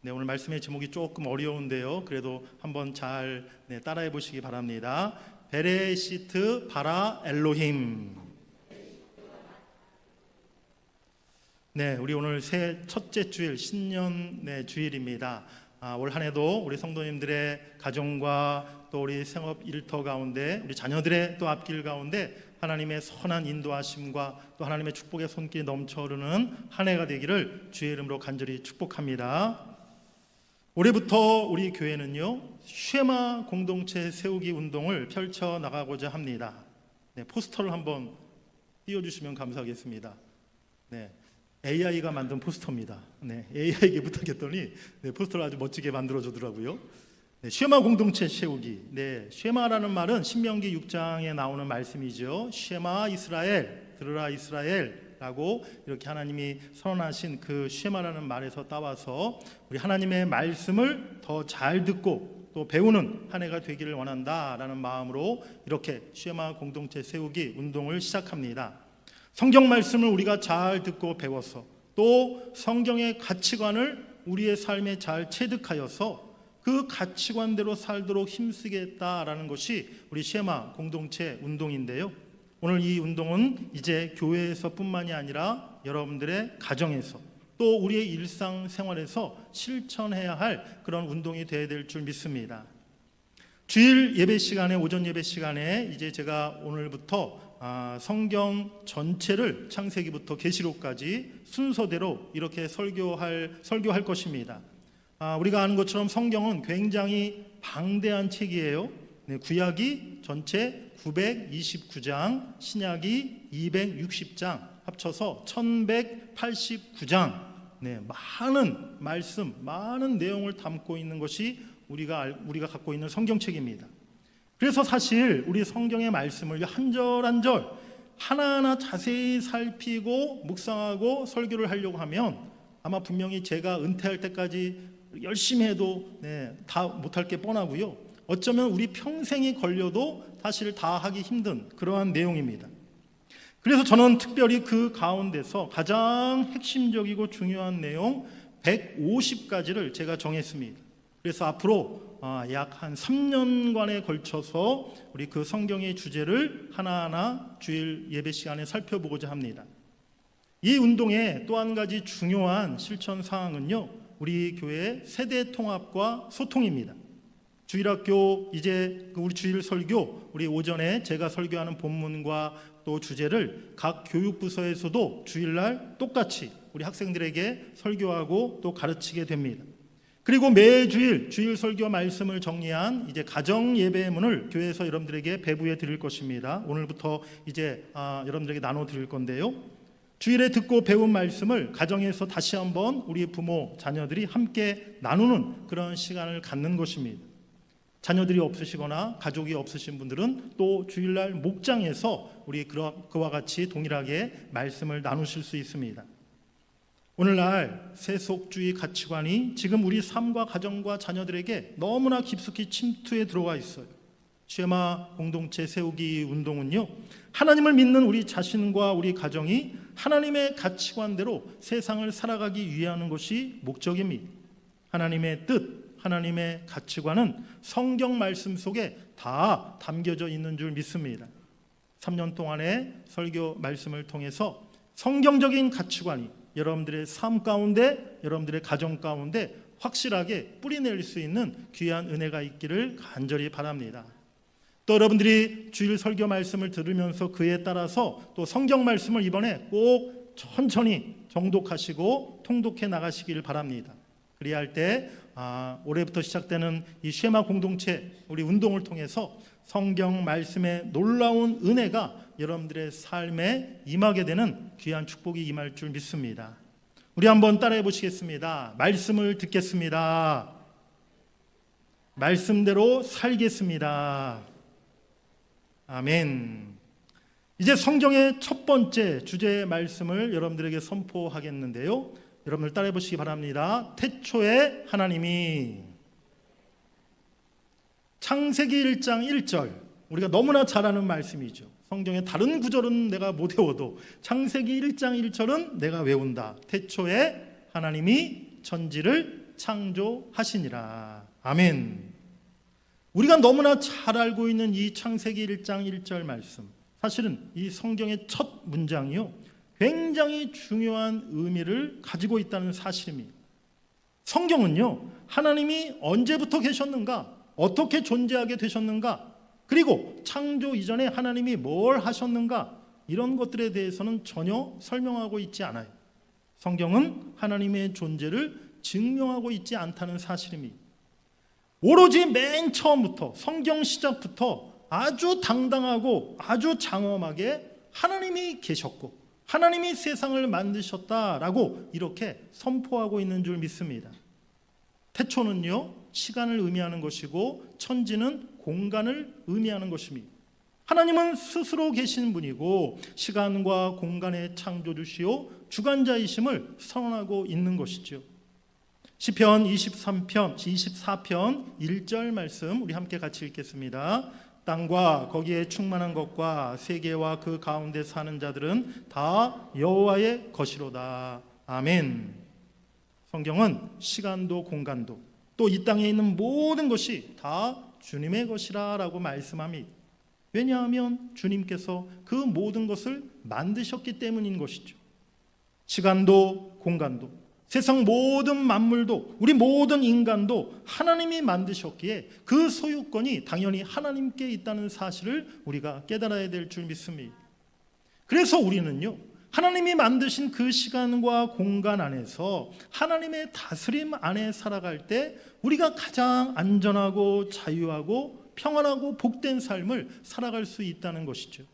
네, 오늘 말씀의 제목이 조금 어려운데요. 그래도 한번 잘 따라해 보시기 바랍니다. 베레시트 바라 엘로힘. 네, 우리 오늘 첫째 주일, 신년 주일입니다. 올 한 해도 우리 성도님들의 가정과 또 우리 생업 일터 가운데, 우리 자녀들의 또 앞길 가운데 하나님의 선한 인도하심과 또 하나님의 축복의 손길이 넘쳐 흐르는 한 해가 되기를 주의 이름으로 간절히 축복합니다. 올해부터 우리 교회는요, 쉐마 공동체 세우기 운동을 펼쳐 나가고자 합니다. 네, 포스터를 한번 띄워주시면 감사하겠습니다. 네, AI가 만든 포스터입니다. 네, AI에게 부탁했더니 포스터를 아주 멋지게 만들어주더라고요. 네, 쉐마 공동체 세우기. 네, 쉐마라는 말은 신명기 6장에 나오는 말씀이죠. 쉐마 이스라엘, 들으라 이스라엘라고 이렇게 하나님이 선언하신 그 쉐마라는 말에서 따와서 우리 하나님의 말씀을 더 잘 듣고 또 배우는 한 해가 되기를 원한다라는 마음으로 이렇게 쉐마 공동체 세우기 운동을 시작합니다. 성경 말씀을 우리가 잘 듣고 배워서 또 성경의 가치관을 우리의 삶에 잘 체득하여서 그 가치관대로 살도록 힘쓰겠다라는 것이 우리 쉐마 공동체 운동인데요. 오늘 이 운동은 이제 교회에서뿐만이 아니라 여러분들의 가정에서 또 우리의 일상생활에서 실천해야 할 그런 운동이 되어야 될 줄 믿습니다. 주일 예배 시간에, 오전 예배 시간에 이제 제가 오늘부터 성경 전체를 창세기부터 계시록까지 순서대로 이렇게 설교할 것입니다. 우리가 아는 것처럼 성경은 굉장히 방대한 책이에요. 구약이 전체 929장, 신약이 260장, 합쳐서 1189장. 많은 말씀, 많은 내용을 담고 있는 것이 우리가 갖고 있는 성경책입니다. 그래서 사실 우리 성경의 말씀을 한 절 한 절 하나하나 자세히 살피고 묵상하고 설교를 하려고 하면 아마 분명히 제가 은퇴할 때까지 열심히 해도 다 못할 게 뻔하고요. 어쩌면 우리 평생이 걸려도 사실 다 하기 힘든 그러한 내용입니다. 그래서 저는 특별히 그 가운데서 가장 핵심적이고 중요한 내용 150가지를 제가 정했습니다. 그래서 앞으로 약 한 3년간에 걸쳐서 우리 그 성경의 주제를 하나하나 주일 예배 시간에 살펴보고자 합니다. 이 운동의 또 한 가지 중요한 실천 사항은요, 우리 교회 세대 통합과 소통입니다. 주일학교 이제 우리 주일 설교, 우리 오전에 제가 설교하는 본문과 또 주제를 각 교육부서에서도 주일날 똑같이 우리 학생들에게 설교하고 또 가르치게 됩니다. 그리고 매주일 주일 설교 말씀을 정리한 이제 가정 예배문을 교회에서 여러분들에게 배부해 드릴 것입니다. 오늘부터 이제 여러분들에게 나눠 드릴 건데요. 주일에 듣고 배운 말씀을 가정에서 다시 한번 우리 부모, 자녀들이 함께 나누는 그런 시간을 갖는 것입니다. 자녀들이 없으시거나 가족이 없으신 분들은 또 주일날 목장에서 우리 그와 같이 동일하게 말씀을 나누실 수 있습니다. 오늘날 세속주의 가치관이 지금 우리 삶과 가정과 자녀들에게 너무나 깊숙이 침투해 들어와 있어요. 쉐마 공동체 세우기 운동은요, 하나님을 믿는 우리 자신과 우리 가정이 하나님의 가치관대로 세상을 살아가기 위한 것이 목적입니다. 하나님의 뜻, 하나님의 가치관은 성경 말씀 속에 다 담겨져 있는 줄 믿습니다. 3년 동안의 설교 말씀을 통해서 성경적인 가치관이 여러분들의 삶 가운데, 여러분들의 가정 가운데 확실하게 뿌리낼 수 있는 귀한 은혜가 있기를 간절히 바랍니다. 또 여러분들이 주일 설교 말씀을 들으면서 그에 따라서 또 성경 말씀을 이번에 꼭 천천히 정독하시고 통독해 나가시길 바랍니다. 그래야 할 때 올해부터 시작되는 이 쉐마 공동체 우리 운동을 통해서 성경 말씀의 놀라운 은혜가 여러분들의 삶에 임하게 되는 귀한 축복이 임할 줄 믿습니다. 우리 한번 따라해 보시겠습니다. 말씀을 듣겠습니다. 말씀대로 살겠습니다. 아멘. 이제 성경의 첫 번째 주제의 말씀을 여러분들에게 선포하겠는데요. 여러분들 따라해 보시기 바랍니다. 태초에 하나님이. 창세기 1장 1절, 우리가 너무나 잘 아는 말씀이죠. 성경의 다른 구절은 내가 못 외워도 창세기 1장 1절은 내가 외운다. 태초에 하나님이 천지를 창조하시니라. 아멘. 우리가 너무나 잘 알고 있는 이 창세기 1장 1절 말씀, 사실은 이 성경의 첫 문장이요, 굉장히 중요한 의미를 가지고 있다는 사실입니다. 성경은요, 하나님이 언제부터 계셨는가, 어떻게 존재하게 되셨는가, 그리고 창조 이전에 하나님이 뭘 하셨는가, 이런 것들에 대해서는 전혀 설명하고 있지 않아요. 성경은 하나님의 존재를 증명하고 있지 않다는 사실입니다. 오로지 맨 처음부터, 성경 시작부터 아주 당당하고 아주 장엄하게 하나님이 계셨고 하나님이 세상을 만드셨다라고 이렇게 선포하고 있는 줄 믿습니다. 태초는요, 시간을 의미하는 것이고 천지는 공간을 의미하는 것입니다. 하나님은 스스로 계신 분이고 시간과 공간의 창조주시요 주관자이심을 선언하고 있는 것이죠. 시편 24편 1절 말씀 우리 함께 같이 읽겠습니다. 땅과 거기에 충만한 것과 세계와 그 가운데 사는 자들은 다 여호와의 것이로다. 아멘. 성경은 시간도 공간도 또 이 땅에 있는 모든 것이 다 주님의 것이라고 말씀합니다. 왜냐하면 주님께서 그 모든 것을 만드셨기 때문인 것이죠. 시간도 공간도 세상 모든 만물도 우리 모든 인간도 하나님이 만드셨기에 그 소유권이 당연히 하나님께 있다는 사실을 우리가 깨달아야 될 줄 믿습니다. 그래서 우리는요, 하나님이 만드신 그 시간과 공간 안에서 하나님의 다스림 안에 살아갈 때 우리가 가장 안전하고 자유하고 평안하고 복된 삶을 살아갈 수 있다는 것이죠.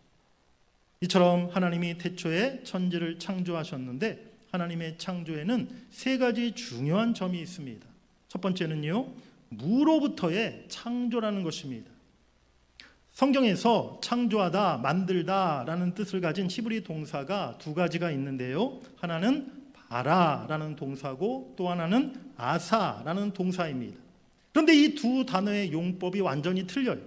이처럼 하나님이 태초에 천지를 창조하셨는데 하나님의 창조에는 세 가지 중요한 점이 있습니다. 첫 번째는요, 무로부터의 창조라는 것입니다. 성경에서 창조하다, 만들다라는 뜻을 가진 히브리 동사가 두 가지가 있는데요. 하나는 바라라는 동사고 또 하나는 아사라는 동사입니다. 그런데 이 두 단어의 용법이 완전히 틀려요.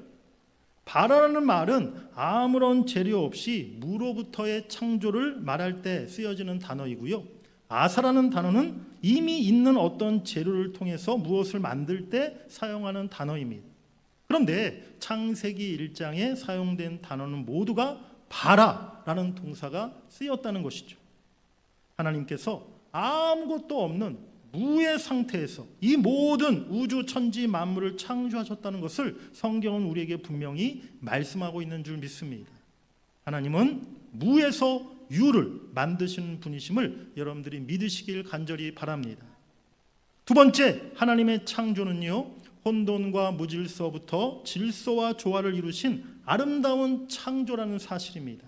바라라는 말은 아무런 재료 없이 무로부터의 창조를 말할 때 쓰여지는 단어이고요. 아사라는 단어는 이미 있는 어떤 재료를 통해서 무엇을 만들 때 사용하는 단어입니다. 그런데 창세기 1장에 사용된 단어는 모두가 바라라는 동사가 쓰였다는 것이죠. 하나님께서 아무것도 없는 무의 상태에서 이 모든 우주 천지 만물을 창조하셨다는 것을 성경은 우리에게 분명히 말씀하고 있는 줄 믿습니다. 하나님은 무에서 유를 만드시는 분이심을 여러분들이 믿으시길 간절히 바랍니다. 두 번째, 하나님의 창조는요, 혼돈과 무질서부터 질서와 조화를 이루신 아름다운 창조라는 사실입니다.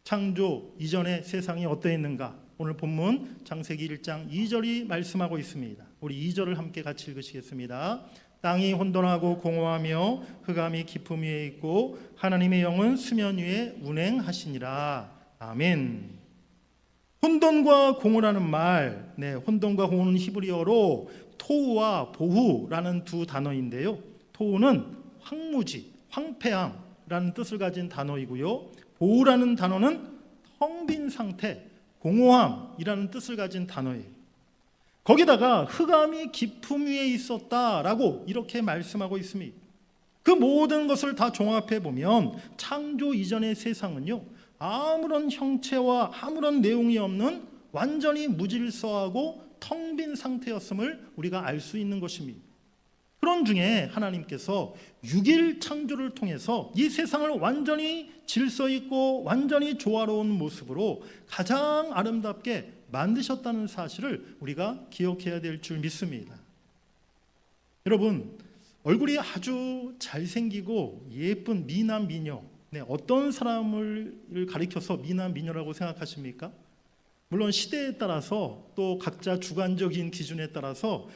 창조 이전의 세상이 어떠했는가? 오늘 본문 창세기 1장 2절이 말씀하고 있습니다. 우리 2절을 함께 같이 읽으시겠습니다. 땅이 혼돈하고 공허하며 흑암이 깊음 위에 있고 하나님의 영은 수면 위에 운행하시니라. 아멘. 혼돈과 공허라는 말, 혼돈과 공허는 히브리어로 토우와 보후라는 두 단어인데요. 토우는 황무지, 황폐함이라는 뜻을 가진 단어이고요. 보후라는 단어는 텅 빈 상태, 공허함이라는 뜻을 가진 단어예요. 거기다가 흑암이 깊음 위에 있었다라고 이렇게 말씀하고 있습니다. 그 모든 것을 다 종합해 보면 창조 이전의 세상은요, 아무런 형체와 아무런 내용이 없는 완전히 무질서하고 텅 빈 상태였음을 우리가 알 수 있는 것입니다. 그런 중에 하나님께서 6일 창조를 통해서 이 세상을 완전히 질서 있고 완전히 조화로운 모습으로 가장 아름답게 만드셨다는 사실을 우리가 기억해야 될 줄 믿습니다. 여러분, 얼굴이 아주 잘생기고 예쁜 미남 미녀, 어떤 사람을 가리켜서 미남 미녀라고 생각하십니까? 물론 시대에 따라서 또 각자 주관적인 기준에 따라서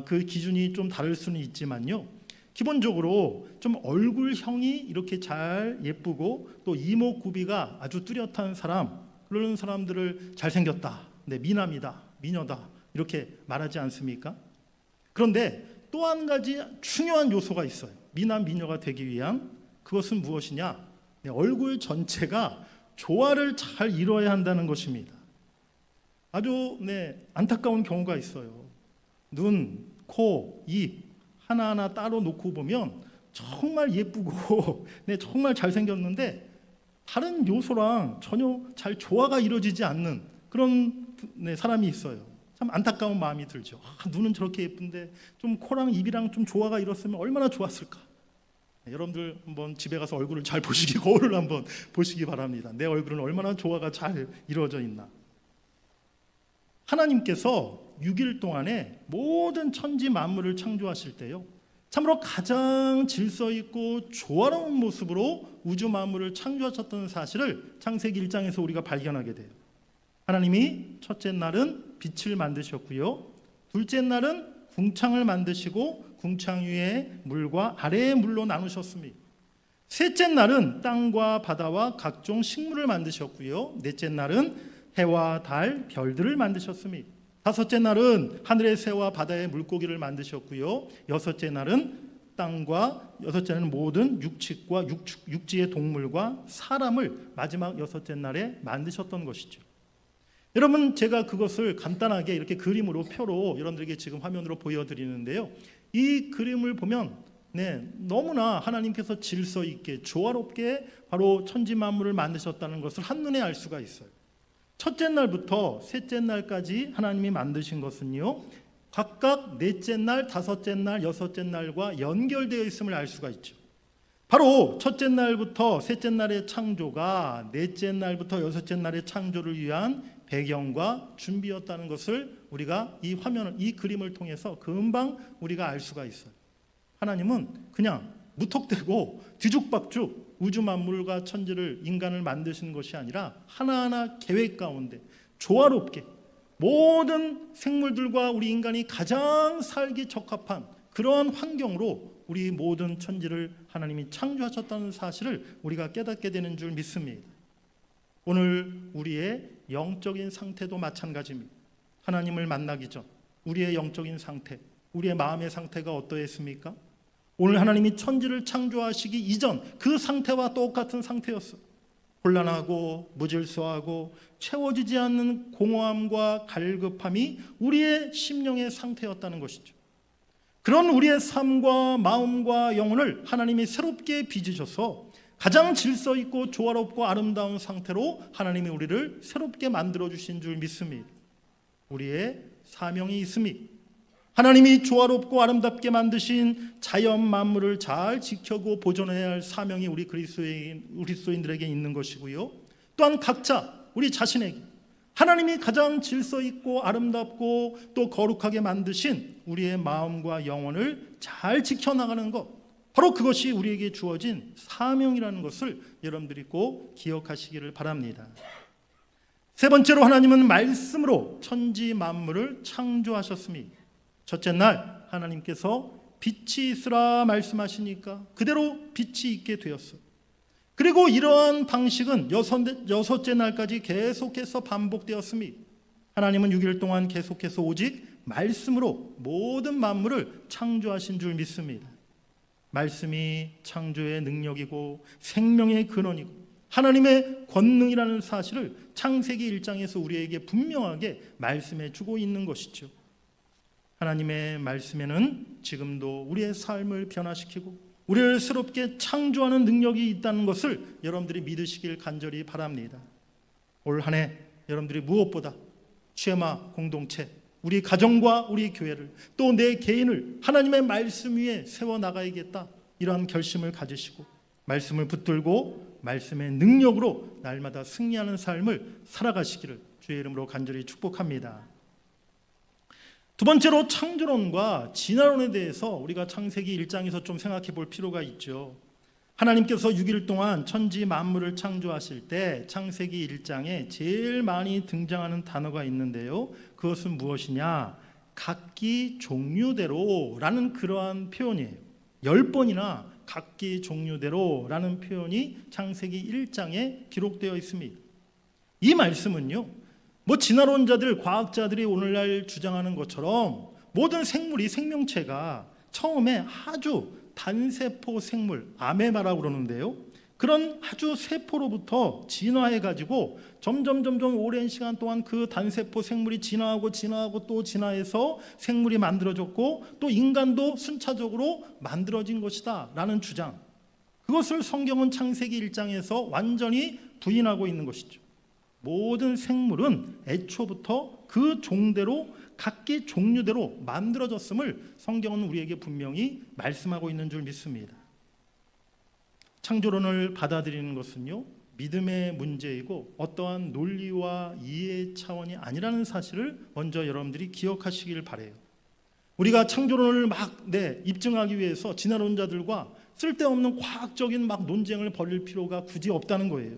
그 기준이 좀 다를 수는 있지만요, 기본적으로 좀 얼굴형이 이렇게 잘 예쁘고 또 이목구비가 아주 뚜렷한 사람, 그런 사람들을 잘생겼다, 미남이다, 미녀다 이렇게 말하지 않습니까? 그런데 또 한 가지 중요한 요소가 있어요. 미남 미녀가 되기 위한, 그것은 무엇이냐? 얼굴 전체가 조화를 잘 이루어야 한다는 것입니다. 아주 안타까운 경우가 있어요. 눈, 코, 입 하나하나 따로 놓고 보면 정말 예쁘고 네, 정말 잘생겼는데 다른 요소랑 전혀 잘 조화가 이루어지지 않는 그런 네, 사람이 있어요. 참 안타까운 마음이 들죠. 눈은 저렇게 예쁜데 좀 코랑 입이랑 좀 조화가 이뤘으면 얼마나 좋았을까. 네, 여러분들 한번 집에 가서 얼굴을 잘 보시기, 거울을 한번 보시기 바랍니다. 내 얼굴은 얼마나 조화가 잘 이루어져 있나. 하나님께서 6일 동안에 모든 천지 만물을 창조하실 때요, 참으로 가장 질서 있고 조화로운 모습으로 우주 만물을 창조하셨던 사실을 창세기 1장에서 우리가 발견하게 돼요. 하나님이 첫째 날은 빛을 만드셨고요, 둘째 날은 궁창을 만드시고 궁창 위에 물과 아래의 물로 나누셨습니다. 셋째 날은 땅과 바다와 각종 식물을 만드셨고요, 넷째 날은 해와 달, 별들을 만드셨습니다. 다섯째 날은 하늘의 새와 바다의 물고기를 만드셨고요, 여섯째 날은 여섯째 날은 모든 육축과 육지의 동물과 사람을 마지막 여섯째 날에 만드셨던 것이죠. 여러분, 제가 그것을 간단하게 이렇게 그림으로 표로 여러분들에게 지금 화면으로 보여드리는데요, 이 그림을 보면 너무나 하나님께서 질서 있게 조화롭게 바로 천지 만물을 만드셨다는 것을 한눈에 알 수가 있어요. 첫째 날부터 셋째 날까지 하나님이 만드신 것은요, 각각 넷째 날, 다섯째 날, 여섯째 날과 연결되어 있음을 알 수가 있죠. 바로 첫째 날부터 셋째 날의 창조가 넷째 날부터 여섯째 날의 창조를 위한 배경과 준비였다는 것을 우리가 이 그림을 통해서 금방 우리가 알 수가 있어요. 하나님은 그냥 무턱대고 뒤죽박죽 우주 만물과 천지를, 인간을 만드시는 것이 아니라 하나하나 계획 가운데 조화롭게 모든 생물들과 우리 인간이 가장 살기 적합한 그러한 환경으로 우리 모든 천지를 하나님이 창조하셨다는 사실을 우리가 깨닫게 되는 줄 믿습니다. 오늘 우리의 영적인 상태도 마찬가지입니다. 하나님을 만나기 전 우리의 영적인 상태, 우리의 마음의 상태가 어떠했습니까? 오늘 하나님이 천지를 창조하시기 이전 그 상태와 똑같은 상태였어요. 혼란하고 무질서하고 채워지지 않는 공허함과 갈급함이 우리의 심령의 상태였다는 것이죠. 그런 우리의 삶과 마음과 영혼을 하나님이 새롭게 빚으셔서 가장 질서 있고 조화롭고 아름다운 상태로 하나님이 우리를 새롭게 만들어 주신 줄 믿습니다. 우리의 사명이 있습니다. 하나님이 조화롭고 아름답게 만드신 자연 만물을 잘 지켜고 보존해야 할 사명이 우리 그리스도인들에게 있는 것이고요, 또한 각자 우리 자신에게 하나님이 가장 질서 있고 아름답고 또 거룩하게 만드신 우리의 마음과 영혼을 잘 지켜나가는 것, 바로 그것이 우리에게 주어진 사명이라는 것을 여러분들이 꼭 기억하시기를 바랍니다. 세 번째로, 하나님은 말씀으로 천지 만물을 창조하셨습니다. 첫째 날 하나님께서 빛이 있으라 말씀하시니까 그대로 빛이 있게 되었어요. 그리고 이러한 방식은 여섯째 날까지 계속해서 반복되었습니다. 하나님은 6일 동안 계속해서 오직 말씀으로 모든 만물을 창조하신 줄 믿습니다. 말씀이 창조의 능력이고 생명의 근원이고 하나님의 권능이라는 사실을 창세기 1장에서 우리에게 분명하게 말씀해 주고 있는 것이죠. 하나님의 말씀에는 지금도 우리의 삶을 변화시키고 우리를 새롭게 창조하는 능력이 있다는 것을 여러분들이 믿으시길 간절히 바랍니다. 올 한 해 여러분들이 무엇보다 취해마 공동체, 우리 가정과 우리 교회를, 또 내 개인을 하나님의 말씀 위에 세워나가야겠다, 이러한 결심을 가지시고 말씀을 붙들고 말씀의 능력으로 날마다 승리하는 삶을 살아가시기를 주의 이름으로 간절히 축복합니다. 두 번째로, 창조론과 진화론에 대해서 우리가 창세기 1장에서 좀 생각해 볼 필요가 있죠. 하나님께서 6일 동안 천지 만물을 창조하실 때 창세기 1장에 제일 많이 등장하는 단어가 있는데요, 그것은 무엇이냐? 각기 종류대로라는 그러한 표현이에요. 10번이나 각기 종류대로라는 표현이 창세기 1장에 기록되어 있습니다. 이 말씀은요, 진화론자들, 과학자들이 오늘날 주장하는 것처럼 모든 생물이, 생명체가 처음에 아주 단세포 생물, 아메바라고 그러는데요, 그런 아주 세포로부터 진화해 가지고 점점 오랜 시간 동안 그 단세포 생물이 진화하고 또 진화해서 생물이 만들어졌고 또 인간도 순차적으로 만들어진 것이다 라는 주장, 그것을 성경은 창세기 1장에서 완전히 부인하고 있는 것이죠. 모든 생물은 애초부터 그 종대로 각기 종류대로 만들어졌음을 성경은 우리에게 분명히 말씀하고 있는 줄 믿습니다. 창조론을 받아들이는 것은요, 믿음의 문제이고 어떠한 논리와 이해 차원이 아니라는 사실을 먼저 여러분들이 기억하시길 바라요. 우리가 창조론을 입증하기 위해서 진화론자들과 쓸데없는 과학적인 논쟁을 벌일 필요가 굳이 없다는 거예요.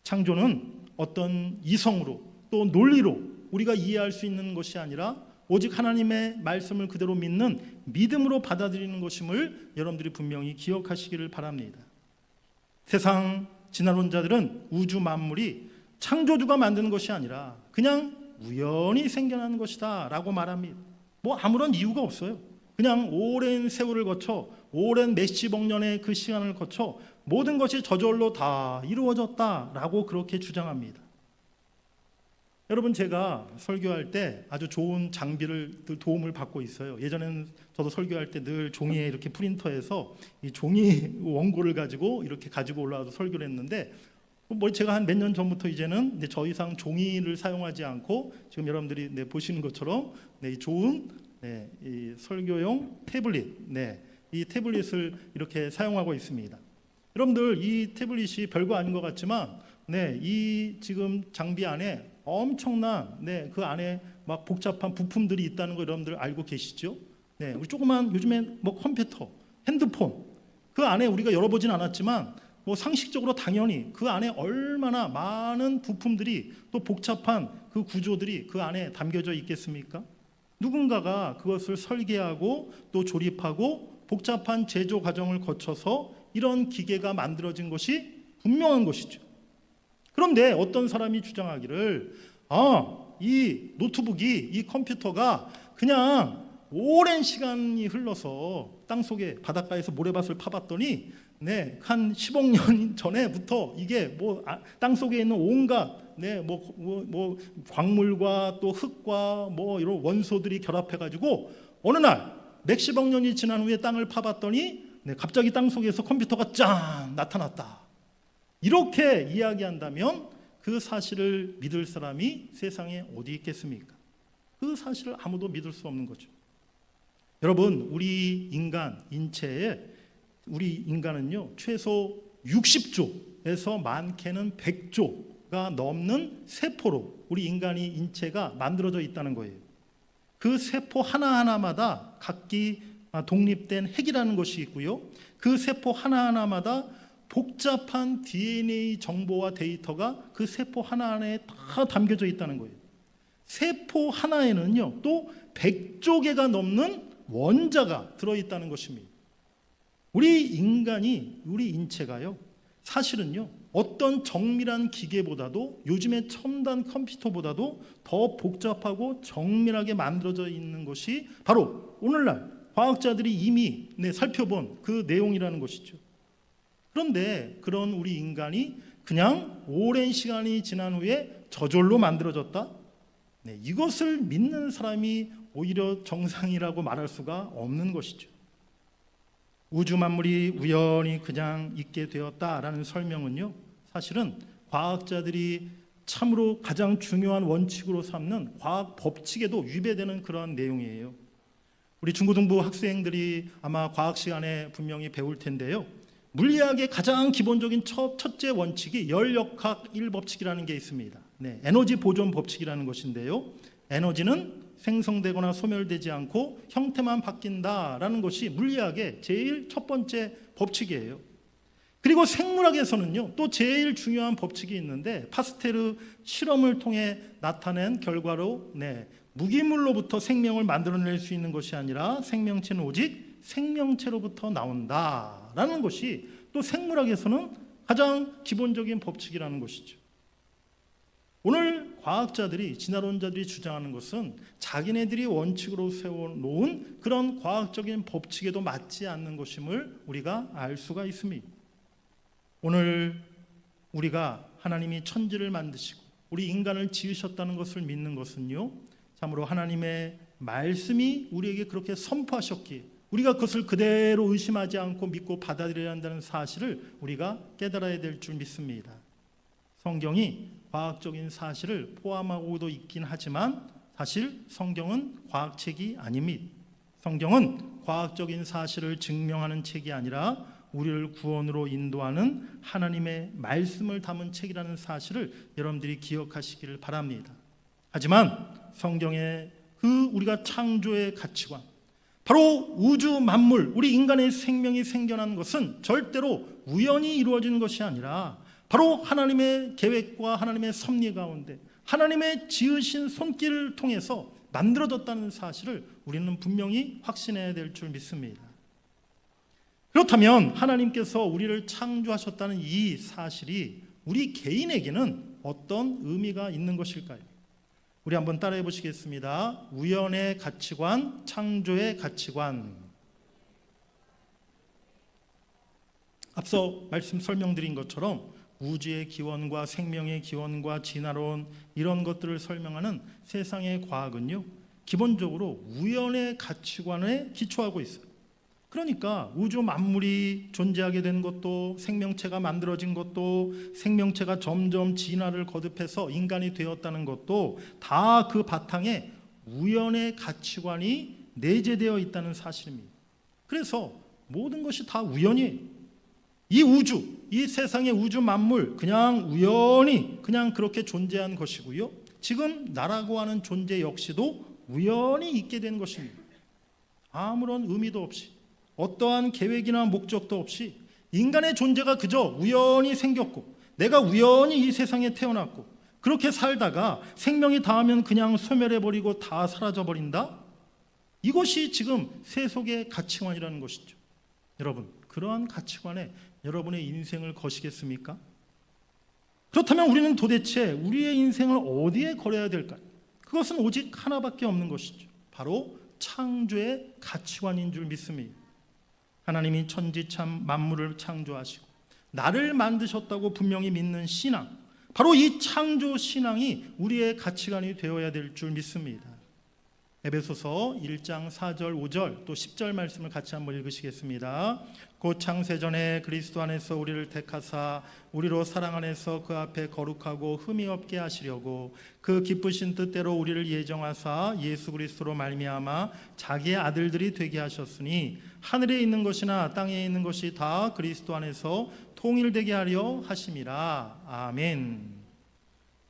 창조는 어떤 이성으로 또 논리로 우리가 이해할 수 있는 것이 아니라 오직 하나님의 말씀을 그대로 믿는 믿음으로 받아들이는 것임을 여러분들이 분명히 기억하시기를 바랍니다. 세상 진화론자들은 우주 만물이 창조주가 만드는 것이 아니라 그냥 우연히 생겨나는 것이다 라고 말합니다. 아무런 이유가 없어요. 그냥 오랜 세월을 거쳐, 오랜 몇십억 년의 그 시간을 거쳐 모든 것이 저절로 다 이루어졌다라고 그렇게 주장합니다. 여러분, 제가 설교할 때 아주 좋은 장비를 도움을 받고 있어요. 예전에는 저도 설교할 때 늘 종이에 이렇게 프린터해서 이 종이 원고를 가지고 이렇게 가지고 올라와서 설교를 했는데, 제가 한 몇 년 전부터 이제는 더 이상 종이를 사용하지 않고 지금 여러분들이 보시는 것처럼 이 좋은 이 설교용 태블릿, 이 태블릿을 이렇게 사용하고 있습니다. 여러분들, 이 태블릿이 별거 아닌 것 같지만 이 지금 장비 안에 엄청난 그 안에 복잡한 부품들이 있다는 거 여러분들 알고 계시죠? 우리 조그만 요즘엔 컴퓨터, 핸드폰 그 안에 우리가 열어보진 않았지만 상식적으로 당연히 그 안에 얼마나 많은 부품들이 또 복잡한 그 구조들이 그 안에 담겨져 있겠습니까? 누군가가 그것을 설계하고 또 조립하고 복잡한 제조 과정을 거쳐서 이런 기계가 만들어진 것이 분명한 것이죠. 그런데 어떤 사람이 주장하기를 이 노트북이, 이 컴퓨터가 그냥 오랜 시간이 흘러서 땅속에 바닷가에서 모래밭을 파봤더니 한 10억 년 전에부터 이게 땅속에 있는 온갖 광물과 또 흙과 이런 원소들이 결합해가지고 어느 날 몇십억 년이 지난 후에 땅을 파봤더니 갑자기 땅속에서 컴퓨터가 짠 나타났다. 이렇게 이야기한다면 그 사실을 믿을 사람이 세상에 어디 있겠습니까? 그 사실을 아무도 믿을 수 없는 거죠. 여러분, 우리 인간 인체에 우리 인간은요 최소 60조에서 많게는 100조가 넘는 세포로 우리 인간이 인체가 만들어져 있다는 거예요. 그 세포 하나하나마다 각기 독립된 핵이라는 것이 있고요. 그 세포 하나하나마다 복잡한 DNA 정보와 데이터가 그 세포 하나하나에 다 담겨져 있다는 거예요. 세포 하나에는요 또 100조 개가 넘는 원자가 들어있다는 것입니다. 우리 인간이, 우리 인체가요 사실은요 어떤 정밀한 기계보다도, 요즘의 첨단 컴퓨터보다도 더 복잡하고 정밀하게 만들어져 있는 것이 바로 오늘날 과학자들이 이미 살펴본 그 내용이라는 것이죠. 그런데 그런 우리 인간이 그냥 오랜 시간이 지난 후에 저절로 만들어졌다? 이것을 믿는 사람이 오히려 정상이라고 말할 수가 없는 것이죠. 우주 만물이 우연히 그냥 있게 되었다라는 설명은요 사실은 과학자들이 참으로 가장 중요한 원칙으로 삼는 과학 법칙에도 위배되는 그런 내용이에요. 우리 중고등부 학생들이 아마 과학 시간에 분명히 배울 텐데요, 물리학의 가장 기본적인 첫째 원칙이 열역학 1법칙이라는 게 있습니다. 에너지 보존 법칙이라는 것인데요, 에너지는 생성되거나 소멸되지 않고 형태만 바뀐다라는 것이 물리학의 제일 첫 번째 법칙이에요. 그리고 생물학에서는요 또 제일 중요한 법칙이 있는데, 파스테르 실험을 통해 나타낸 결과로 무기물로부터 생명을 만들어낼 수 있는 것이 아니라 생명체는 오직 생명체로부터 나온다라는 것이 또 생물학에서는 가장 기본적인 법칙이라는 것이죠. 오늘 과학자들이, 진화론자들이 주장하는 것은 자기네들이 원칙으로 세워놓은 그런 과학적인 법칙에도 맞지 않는 것임을 우리가 알 수가 있습니다. 오늘 우리가 하나님이 천지를 만드시고 우리 인간을 지으셨다는 것을 믿는 것은요, 참으로 하나님의 말씀이 우리에게 그렇게 선포하셨기에 우리가 그것을 그대로 의심하지 않고 믿고 받아들여야 한다는 사실을 우리가 깨달아야 될 줄 믿습니다. 성경이 과학적인 사실을 포함하고도 있긴 하지만 사실 성경은 과학책이 아닙니다. 성경은 과학적인 사실을 증명하는 책이 아니라 우리를 구원으로 인도하는 하나님의 말씀을 담은 책이라는 사실을 여러분들이 기억하시기를 바랍니다. 하지만 성경의 그 우리가 창조의 가치관, 바로 우주 만물, 우리 인간의 생명이 생겨난 것은 절대로 우연히 이루어진 것이 아니라 바로 하나님의 계획과 하나님의 섭리 가운데 하나님의 지으신 손길을 통해서 만들어졌다는 사실을 우리는 분명히 확신해야 될 줄 믿습니다. 그렇다면 하나님께서 우리를 창조하셨다는 이 사실이 우리 개인에게는 어떤 의미가 있는 것일까요? 우리 한번 따라해 보시겠습니다. 우연의 가치관, 창조의 가치관. 앞서 말씀 설명드린 것처럼 우주의 기원과 생명의 기원과 진화론 이런 것들을 설명하는 세상의 과학은요, 기본적으로 우연의 가치관에 기초하고 있어요. 그러니까 우주 만물이 존재하게 된 것도, 생명체가 만들어진 것도, 생명체가 점점 진화를 거듭해서 인간이 되었다는 것도 다 그 바탕에 우연의 가치관이 내재되어 있다는 사실입니다. 그래서 모든 것이 다 우연이에요. 이 우주, 이 세상의 우주 만물 그냥 우연히 그냥 그렇게 존재한 것이고요, 지금 나라고 하는 존재 역시도 우연히 있게 된 것입니다. 아무런 의미도 없이, 어떠한 계획이나 목적도 없이 인간의 존재가 그저 우연히 생겼고 내가 우연히 이 세상에 태어났고 그렇게 살다가 생명이 닿으면 그냥 소멸해버리고 다 사라져버린다? 이것이 지금 세속의 가치관이라는 것이죠. 여러분, 그러한 가치관에 여러분의 인생을 거시겠습니까? 그렇다면 우리는 도대체 우리의 인생을 어디에 걸어야 될까요? 그것은 오직 하나밖에 없는 것이죠. 바로 창조의 가치관인 줄 믿습니다. 하나님이 천지 참 만물을 창조하시고 나를 만드셨다고 분명히 믿는 신앙, 바로 이 창조 신앙이 우리의 가치관이 되어야 될 줄 믿습니다. 에베소서 1장 4절 5절 또 10절 말씀을 같이 한번 읽으시겠습니다. 곧 창세전에 그리스도 안에서 우리를 택하사 우리로 사랑 안에서 그 앞에 거룩하고 흠이 없게 하시려고 그 기쁘신 뜻대로 우리를 예정하사 예수 그리스도로 말미암아 자기의 아들들이 되게 하셨으니 하늘에 있는 것이나 땅에 있는 것이 다 그리스도 안에서 통일되게 하려 하심이라. 아멘.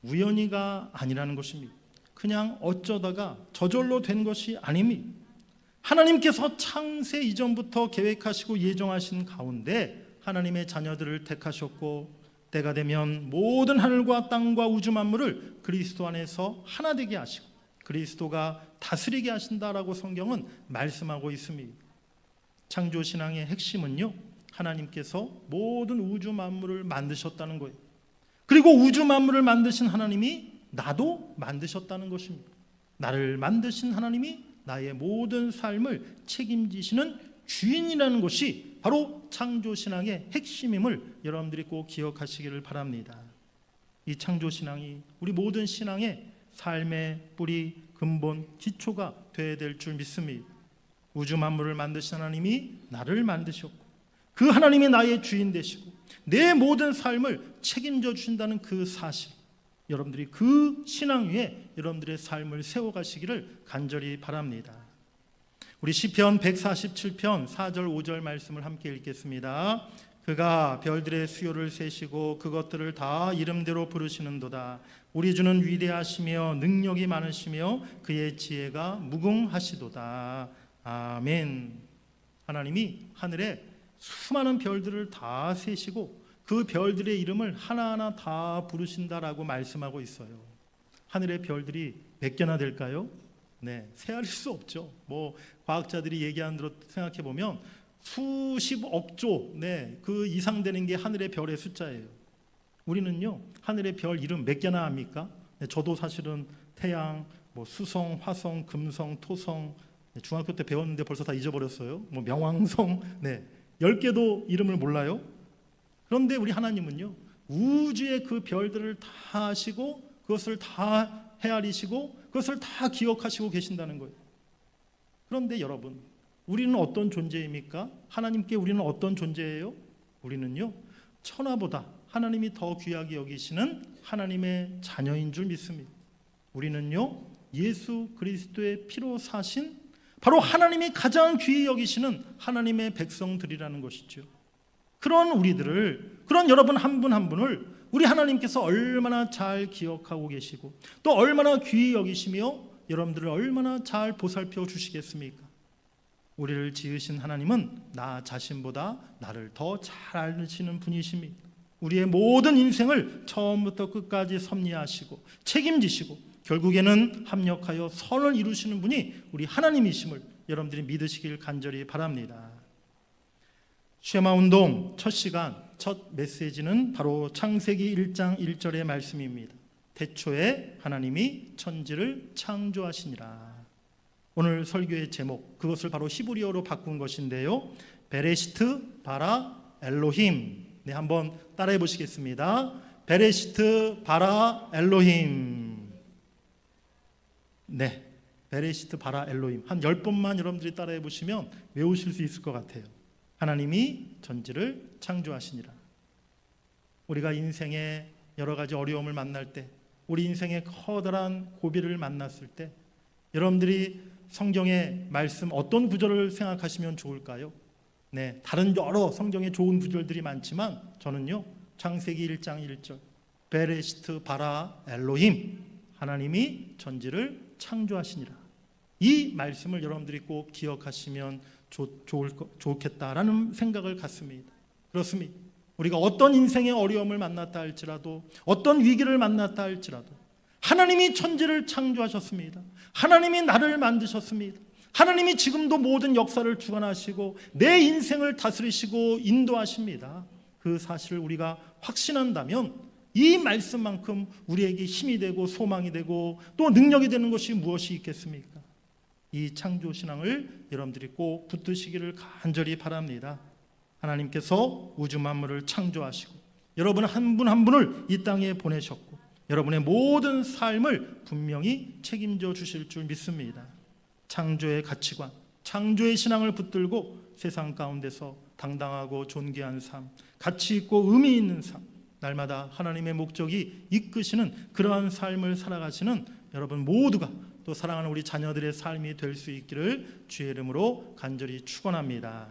우연히가 아니라는 것입니다. 그냥 어쩌다가 저절로 된 것이 아닙니다. 하나님께서 창세 이전부터 계획하시고 예정하신 가운데 하나님의 자녀들을 택하셨고 때가 되면 모든 하늘과 땅과 우주 만물을 그리스도 안에서 하나 되게 하시고 그리스도가 다스리게 하신다라고 성경은 말씀하고 있습니다. 창조신앙의 핵심은요, 하나님께서 모든 우주 만물을 만드셨다는 거예요. 그리고 우주 만물을 만드신 하나님이 나도 만드셨다는 것입니다. 나를 만드신 하나님이 나의 모든 삶을 책임지시는 주인이라는 것이 바로 창조신앙의 핵심임을 여러분들이 꼭 기억하시기를 바랍니다. 이 창조신앙이 우리 모든 신앙의 삶의 뿌리, 근본, 기초가 되어야 될 줄 믿습니다. 우주 만물을 만드신 하나님이 나를 만드셨고 그 하나님이 나의 주인 되시고 내 모든 삶을 책임져 주신다는 그 사실, 여러분들이 그 신앙 위에 여러분들의 삶을 세워가시기를 간절히 바랍니다. 우리 시편 147편 4절 5절 말씀을 함께 읽겠습니다. 그가 별들의 수요를 세시고 그것들을 다 이름대로 부르시는도다. 우리 주는 위대하시며 능력이 많으시며 그의 지혜가 무궁하시도다. 아멘. 하나님이 하늘에 수많은 별들을 다 세시고 그 별들의 이름을 하나하나 다 부르신다라고 말씀하고 있어요. 하늘의 별들이 몇 개나 될까요? 네, 세할 수 없죠. 뭐 과학자들이 얘기하는 대로 생각해 보면 수십억 조, 그 이상 되는 게 하늘의 별의 숫자예요. 우리는요, 하늘의 별 이름 몇 개나 압니까? 저도 사실은 태양, 뭐 수성, 화성, 금성, 토성, 중학교 때 배웠는데 벌써 다 잊어버렸어요. 뭐 명왕성, 10개도 이름을 몰라요. 그런데 우리 하나님은요, 우주의 그 별들을 다 아시고 그것을 다 헤아리시고 그것을 다 기억하시고 계신다는 거예요. 그런데 여러분, 우리는 어떤 존재입니까? 하나님께 우리는 어떤 존재예요? 우리는요, 천하보다 하나님이 더 귀하게 여기시는 하나님의 자녀인 줄 믿습니다. 우리는요, 예수 그리스도의 피로 사신 바로 하나님이 가장 귀히 여기시는 하나님의 백성들이라는 것이죠. 그런 우리들을, 그런 여러분 한 분 한 분을 우리 하나님께서 얼마나 잘 기억하고 계시고 또 얼마나 귀히 여기시며 여러분들을 얼마나 잘 보살펴 주시겠습니까? 우리를 지으신 하나님은 나 자신보다 나를 더 잘 아시는 분이십니다. 우리의 모든 인생을 처음부터 끝까지 섭리하시고 책임지시고 결국에는 합력하여 선을 이루시는 분이 우리 하나님이심을 여러분들이 믿으시길 간절히 바랍니다. 쉐마 운동 첫 시간, 첫 메시지는 바로 창세기 1장 1절의 말씀입니다. 태초에 하나님이 천지를 창조하시니라. 오늘 설교의 제목, 그것을 바로 히브리어로 바꾼 것인데요, 베레시트 바라 엘로힘. 네, 한번 따라해 보시겠습니다. 베레시트 바라 엘로힘. 네, 베레시트 바라 엘로힘. 한 10번만 여러분들이 따라해 보시면 외우실 수 있을 것 같아요. 하나님이 천지를 창조하시니라. 우리가 인생의 여러 가지 어려움을 만날 때, 우리 인생의 커다란 고비를 만났을 때 여러분들이 성경의 말씀 어떤 구절을 생각하시면 좋을까요? 네, 다른 여러 성경의 좋은 구절들이 많지만 저는요, 창세기 1장 1절 베레시트 바라 엘로힘, 하나님이 천지를 창조하시니라. 이 말씀을 여러분들이 꼭 기억하시면 좋겠다라는 생각을 갖습니다. 그렇습니다. 우리가 어떤 인생의 어려움을 만났다 할지라도, 어떤 위기를 만났다 할지라도 하나님이 천지를 창조하셨습니다. 하나님이 나를 만드셨습니다. 하나님이 지금도 모든 역사를 주관하시고 내 인생을 다스리시고 인도하십니다. 그 사실을 우리가 확신한다면 이 말씀만큼 우리에게 힘이 되고 소망이 되고 또 능력이 되는 것이 무엇이 있겠습니까? 이 창조신앙을 여러분들이 꼭 붙드시기를 간절히 바랍니다. 하나님께서 우주 만물을 창조하시고 여러분 한 분 한 분을 이 땅에 보내셨고 여러분의 모든 삶을 분명히 책임져 주실 줄 믿습니다. 창조의 가치관, 창조의 신앙을 붙들고 세상 가운데서 당당하고 존귀한 삶, 가치 있고 의미 있는 삶, 날마다 하나님의 목적이 이끄시는 그러한 삶을 살아가시는 여러분 모두가 또 사랑하는 우리 자녀들의 삶이 될 수 있기를 주의 이름으로 간절히 축원합니다.